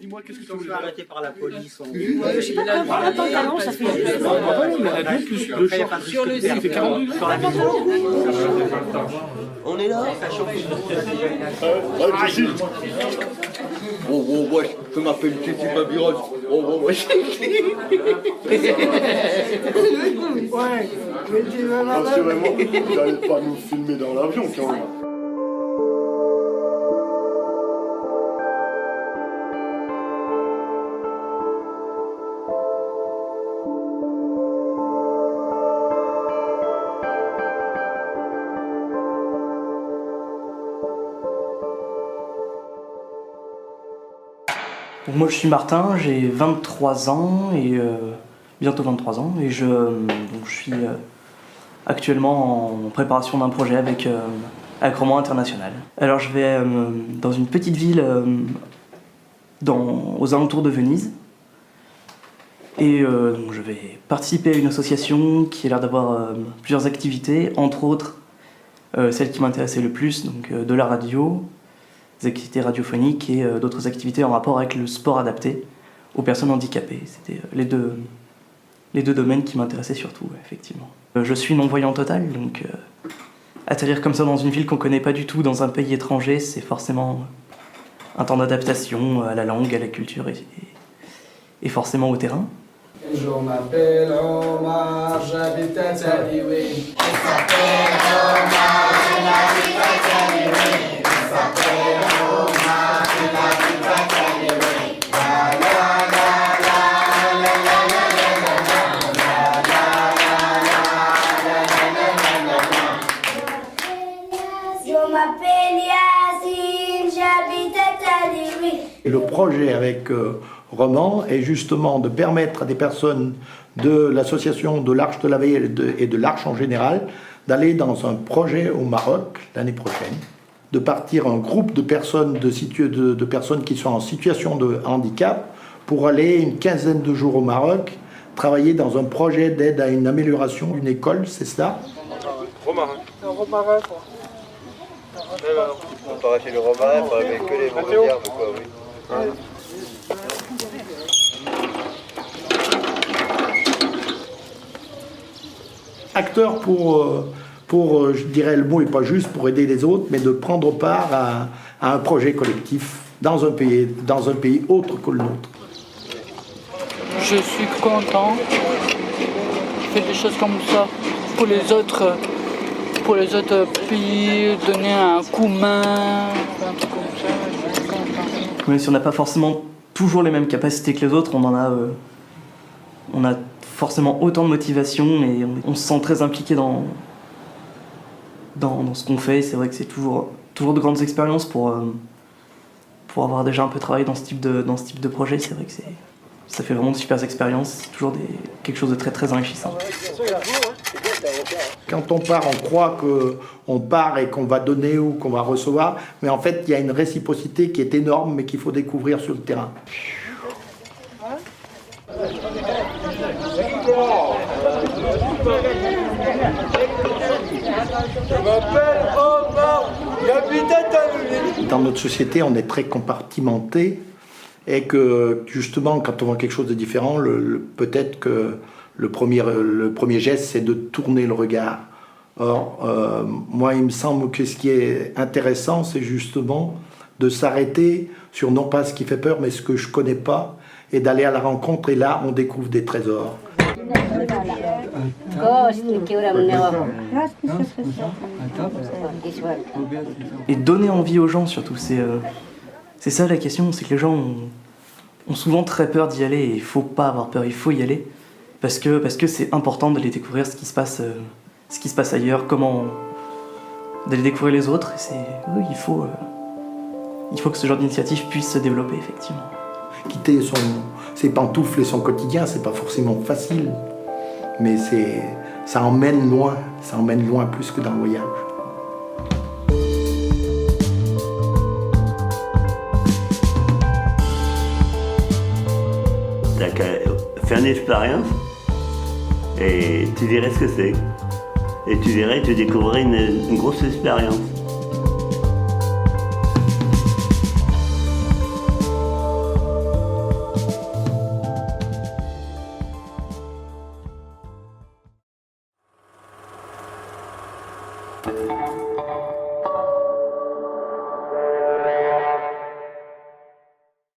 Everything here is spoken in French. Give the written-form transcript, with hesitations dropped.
dis-moi, qu'est-ce que tu voulais arrêté par la police. Je sais pas comment un pantalon, ça fait. mais la deux plus le short. Sur le Ça fait 42 degrés. sur la maison. On est là. Oh, ouais, je m'appelle Titi Babiron. Oh, ouais. Rassurez-moi, vous n'allez pas nous filmer dans l'avion quand même. Donc moi je suis Martin, j'ai 23 ans et bientôt 23 ans et je suis actuellement en préparation d'un projet avec Roman International. Alors je vais dans une petite ville aux alentours de Venise et donc je vais participer à une association qui a l'air d'avoir plusieurs activités, entre autres celle qui m'intéressait le plus, donc de la radio, des activités radiophoniques et d'autres activités en rapport avec le sport adapté aux personnes handicapées. C'était les deux domaines qui m'intéressaient surtout, effectivement. Je suis non-voyant total, donc atterrir comme ça dans une ville qu'on ne connaît pas du tout, dans un pays étranger, c'est forcément un temps d'adaptation à la langue, à la culture et forcément au terrain. Je m'appelle Omar, j'habite à Taliwi. Je m'appelle Omar, j'habite à Taliwi. Je m'appelle Omar, j'habite à Taliwi. La la la la la la la la la la. Je m'appelle Yacine, j'habite à Taliwi. Le projet avec Roman est justement de permettre à des personnes de l'association de l'Arche de la Veille et de l'Arche en général d'aller dans un projet au Maroc l'année prochaine, de partir un groupe de personnes, de personnes qui sont en situation de handicap pour aller une quinzaine de jours au Maroc, travailler dans un projet d'aide à une amélioration d'une école, c'est ça? Romarin. Romarin, quoi. On part chez le Romarin, mais que les mauvaises herbes, quoi, oui. Acteur pour, je dirais le mot n'est pas juste, pour aider les autres, mais de prendre part à un projet collectif dans un pays autre que le nôtre. Je suis content de faire des choses comme ça pour les autres pays, donner un coup de main, un truc comme ça, je suis content. Même si on n'a pas forcément toujours les mêmes capacités que les autres, on a forcément autant de motivation et on se sent très impliqué dans ce qu'on fait. C'est vrai que c'est toujours de grandes expériences pour avoir déjà un peu travaillé dans ce type de projet. C'est vrai que ça fait vraiment de super expériences. C'est toujours quelque chose de très très enrichissant. Quand on part, on croit qu'on part et qu'on va donner ou qu'on va recevoir, mais en fait il y a une réciprocité qui est énorme mais qu'il faut découvrir sur le terrain. Dans notre société, on est très compartimenté et que justement, quand on voit quelque chose de différent, peut-être que le premier geste, c'est de tourner le regard. Or, moi, il me semble que ce qui est intéressant, c'est justement de s'arrêter sur non pas ce qui fait peur, mais ce que je ne connais pas, et d'aller à la rencontre, et là, on découvre des trésors. Et donner envie aux gens, surtout, c'est ça la question, c'est que les gens ont souvent très peur d'y aller, et il ne faut pas avoir peur, il faut y aller, parce que c'est important d'aller découvrir ce qui se passe ailleurs, d'aller découvrir les autres, et il faut que ce genre d'initiative puisse se développer, effectivement. Quitter ses pantoufles et son quotidien, c'est pas forcément facile, mais ça emmène loin plus que dans le voyage. T'as qu'à faire une expérience et tu verrais ce que c'est. Et tu découvrirais une grosse expérience.